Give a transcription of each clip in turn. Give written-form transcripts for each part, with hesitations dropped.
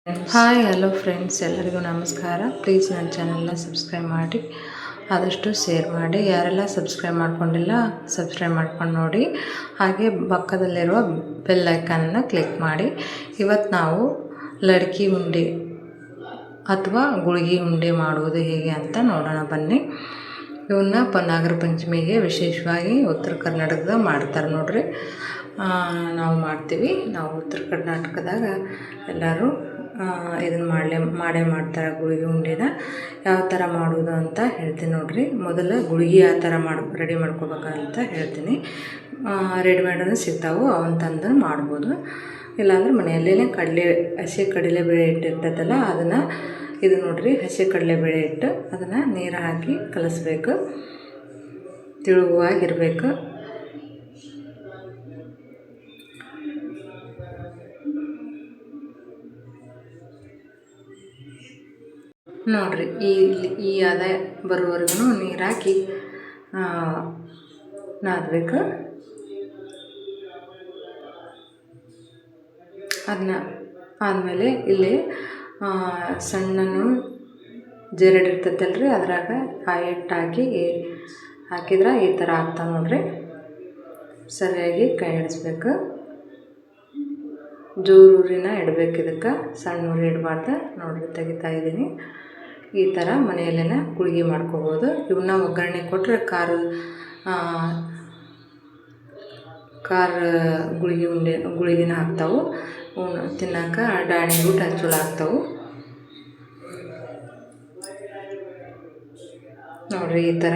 Hi hello friends, ಎಲ್ಲರಿಗೂ ನಮಸ್ಕಾರ. Please ನನ್ನ ಚಾನಲ್ನ ಸಬ್ಸ್ಕ್ರೈಬ್ ಮಾಡಿ, ಆದಷ್ಟು ಶೇರ್ ಮಾಡಿ. ಯಾರೆಲ್ಲ ಸಬ್ಸ್ಕ್ರೈಬ್ ಮಾಡ್ಕೊಂಡಿಲ್ಲ ಸಬ್ಸ್ಕ್ರೈಬ್ ಮಾಡ್ಕೊಂಡು ನೋಡಿ. ಹಾಗೆ ಪಕ್ಕದಲ್ಲಿರುವ ಬೆಲ್ ಐಕಾನನ್ನು ಕ್ಲಿಕ್ ಮಾಡಿ. ಇವತ್ತು ನಾವು ಲಡ್ಕಿ ಉಂಡೆ ಅಥವಾ ಗುಳಿಗೆ ಉಂಡೆ ಮಾಡುವುದು ಹೇಗೆ ಅಂತ ನೋಡೋಣ ಬನ್ನಿ. ಇವನ್ನ ನಾಗರ ಪಂಚಮಿಗೆ ವಿಶೇಷವಾಗಿ ಉತ್ತರ ಕರ್ನಾಟಕದಾಗ ಮಾಡ್ತಾರೆ ನೋಡ್ರಿ. ನಾವು ಮಾಡ್ತೀವಿ. ನಾವು ಉತ್ತರ ಕರ್ನಾಟಕದಾಗ ಎಲ್ಲರೂ ಇದನ್ನು ಮಾಡೇ ಮಾಡ್ತಾರೆ. ಗುಳಿಗೆ ಉಂಡೆನ ಯಾವ ಥರ ಮಾಡೋದು ಅಂತ ಹೇಳ್ತೀನಿ ನೋಡಿರಿ. ಮೊದಲು ಗುಳಿಗೆ ಯಾವ ಥರ ರೆಡಿ ಮಾಡ್ಕೋಬೇಕಂತ ಹೇಳ್ತೀನಿ. ರೆಡಿಮೇಡನ್ನು ಸಿಗ್ತಾವೆ, ಅವನ್ನ ತಂದು ಮಾಡ್ಬೋದು. ಇಲ್ಲಾಂದ್ರೆ ಮನೆಯಲ್ಲೇ ಹಸಿ ಕಡಲೆಬೇಳೆ ಹಿಟ್ಟು ಇರ್ತೈತಲ್ಲ ಅದನ್ನು, ಇದು ನೋಡಿರಿ ಹಸಿ ಕಡಲೆಬೇಳೆ ಹಿಟ್ಟು, ಅದನ್ನು ನೀರು ಹಾಕಿ ಕಲಿಸ್ಬೇಕು. ತಿಳುವಾಗಿರಬೇಕು. ನೋಡಿರಿ ಈ ಅದ ಬರೋವರೆಗೂ ನೀರು ಹಾಕಿ ನಾದಬೇಕು. ಅದನ್ನ ಆದಮೇಲೆ ಇಲ್ಲಿ ಸಣ್ಣನು ಜರಡಿ ಇರ್ತೈತಲ್ರಿ, ಅದ್ರಾಗ ಆ ಹಿಟ್ಟು ಹಾಕಿದ್ರೆ ಈ ಥರ ಆಗ್ತಾವೆ ನೋಡ್ರಿ. ಸರಿಯಾಗಿ ಕೈ ಹಿಡಿಸ್ಬೇಕು. ಜೋರು ಉರಿನ ಇಡಬೇಕು. ಇದಕ್ಕೆ ಸಣ್ಣ ಉರಿ ಇಡಬಾರ್ದು. ನೋಡ್ರಿ ತೆಗಿತಾ ಇದ್ದೀನಿ. ಈ ಥರ ಮನೆಯಲ್ಲೇ ಗುಳಿಗೆ ಮಾಡ್ಕೋಬೋದು. ಇವನ್ನ ಒಗ್ಗರಣೆ ಕೊಟ್ಟರೆ ಖಾರ ಗುಳಿಗೆನ ಹಾಕ್ತಾವೆ. ತಿನ್ನೋಕೆ ಡಾಣಿ ಊಟ ಚಲೋ ಆಗ್ತಾವೆ ನೋಡಿರಿ. ಈ ಥರ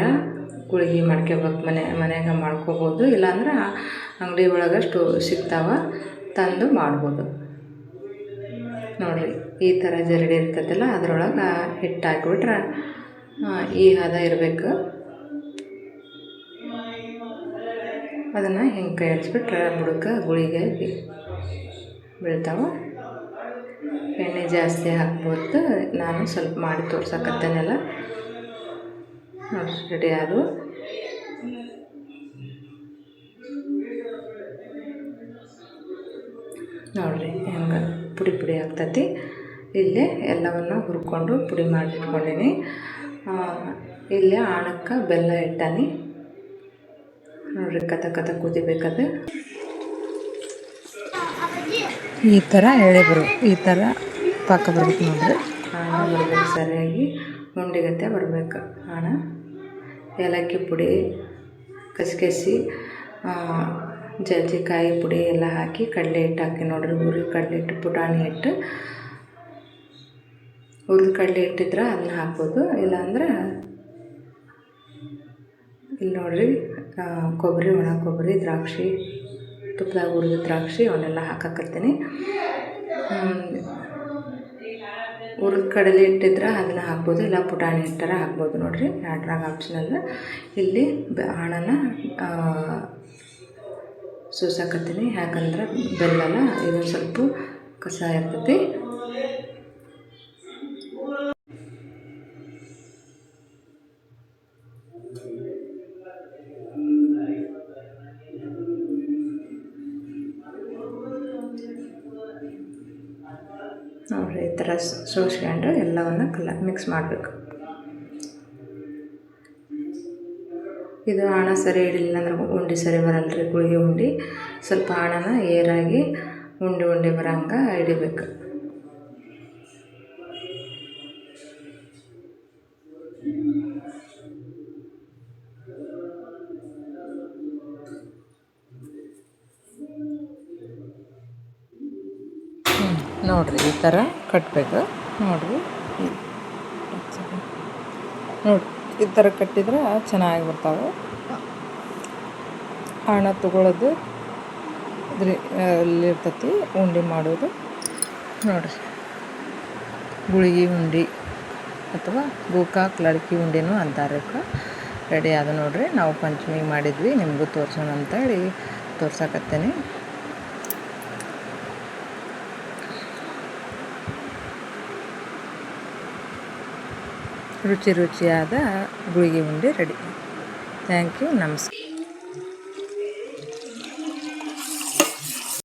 ಗುಳಿಗೆ ಮಾಡ್ಕೋಬೇಕು. ಮನೆಯಾಗ ಮಾಡ್ಕೋಬೋದು. ಇಲ್ಲಾಂದ್ರೆ ಅಂಗಡಿ ಒಳಗೆ ಸಿಗ್ತಾವೆ, ತಂದು ಮಾಡ್ಬೋದು. ನೋಡಿರಿ ಈ ಥರ ಜರಡಿ ಇರ್ತೈತಲ್ಲ ಅದರೊಳಗೆ ಹಿಟ್ಟು ಹಾಕಿಬಿಟ್ರೆ ಈ ಹದ ಇರಬೇಕು. ಅದನ್ನು ಹಿಂಗೆ ಕೈ ಹಚ್ಬಿಟ್ರೆ ಬುಡಕ್ಕೆ ಗುಳಿಗೆ ಬೀಳ್ತಾವೆ. ಎಣ್ಣೆ ಜಾಸ್ತಿ ಹಾಕ್ಬೋದು. ನಾನು ಸ್ವಲ್ಪ ಮಾಡಿ ತೋರ್ಸಕತ್ತೇನೆಲ್ಲ. ನೋಡಿ ರೆಡಿ ಆದವು. ನೋಡಿರಿ ಹೆಂಗೆ ಪುಡಿ ಆಗ್ತೈತಿ. ಇಲ್ಲೇ ಎಲ್ಲವನ್ನು ಹುರ್ಕೊಂಡು ಪುಡಿ ಮಾಡಿಟ್ಕೊಂಡೀನಿ. ಇಲ್ಲೇ ಆಣಕ್ಕೆ ಬೆಲ್ಲ ಇಟ್ಟಾನಿ. ನೋಡಿರಿ ಕಥ ಕುದಿಬೇಕದು. ಈ ಥರ ಈ ಥರ ಪಾಕ ಬರ್ಬೇಕು ನೋಡ್ರಿ. ಆಣ ಬರ್ಬೇಕು, ಸರಿಯಾಗಿ ಉಂಡೆಗತ್ತೆ ಬರಬೇಕು ಆಣ. ಏಲಕ್ಕಿ ಪುಡಿ, ಕಸಕಸಿ, ಜಜ್ಜಿಕಾಯಿ ಪುಡಿ ಎಲ್ಲ ಹಾಕಿ ಕಡಲೆ ಹಿಟ್ಟು ಹಾಕಿ ನೋಡ್ರಿ. ಕಡಲೆ ಹಿಟ್ಟು, ಪುಟಾಣಿ ಹಿಟ್ಟು, ಹುರಿದ ಕಡಲೆ ಹಿಟ್ಟಿದ್ರೆ ಅದನ್ನ ಹಾಕ್ಬೋದು. ಇಲ್ಲಾಂದ್ರೆ ಇಲ್ಲಿ ನೋಡ್ರಿ ಕೊಬ್ಬರಿ, ಒಣ ಕೊಬ್ಬರಿ, ದ್ರಾಕ್ಷಿ, ತುಪ್ಪದಾಗ ಹುರಿದ ದ್ರಾಕ್ಷಿ ಅವನ್ನೆಲ್ಲ ಹಾಕಕತ್ತೀನಿ. ಹುರಿದ ಕಡಲೆ ಹಿಟ್ಟಿದ್ರೆ ಅದನ್ನ ಹಾಕ್ಬೋದು, ಇಲ್ಲ ಪುಟಾಣಿ ಹಿಟ್ಟರ ಹಾಕ್ಬೋದು ನೋಡ್ರಿ. ಎರಡರಾಗ ಆಪ್ಷನಲ್. ಇಲ್ಲಿ ಹಣನ ಸೋಸಾಕತ್ತೀನಿ. ಯಾಕಂದ್ರೆ ಬೆಲ್ಲನ ಇದೊಂದು ಸ್ವಲ್ಪ ಕಸ ಇರ್ತೈತಿ. ನೋಡಿರಿ ಈ ಥರ ಸೋಸ್ಕೊಂಡು ಎಲ್ಲವನ್ನು ಮಿಕ್ಸ್ ಮಾಡಬೇಕು. ಇದು ಹಣ ಸರಿ ಹಿಡಿಲಿಲ್ಲ ಅಂದ್ರೆ ಉಂಡೆ ಸರಿ ಬರಲ್ರಿ. ಗುಳಿಗೆ ಉಂಡೆ ಸ್ವಲ್ಪ ಹಣನ ಏರಾಗಿ ಉಂಡೆ ಬರೋಂಗೆ ಹಿಡಿಬೇಕು. ನೋಡಿರಿ ಈ ಥರ ಕಟ್ಟಬೇಕು. ನೋಡಿರಿ ಈ ಥರ ಕಟ್ಟಿದ್ರೆ ಚೆನ್ನಾಗಿ ಬರ್ತಾವೆ. ಹಣ ತಗೊಳ್ಳೋದು ಇರ್ತೈತಿ ಉಂಡೆ ಮಾಡೋದು. ನೋಡಿರಿ ಗುಳಿಗೆ ಉಂಡೆ ಅಥವಾ ಗೋಕಾಕ್ ಲಡ್ಕಿ ಉಂಡೆನೂ ಅಂತಾರೆ. ರೆಡಿ ಆದ ನೋಡಿರಿ. ನಾವು ಪಂಚಮಿಗೆ ಮಾಡಿದ್ವಿ, ನಿಮಗೂ ತೋರಿಸೋಣ ಅಂತೇಳಿ ತೋರ್ಸಕತ್ತೇನೆ. ರುಚಿಯಾದ ಗುಳಿಗೆ ಉಂಡೆ ರೆಡಿ. Thank you. ನಮಸ್ಕಾರ.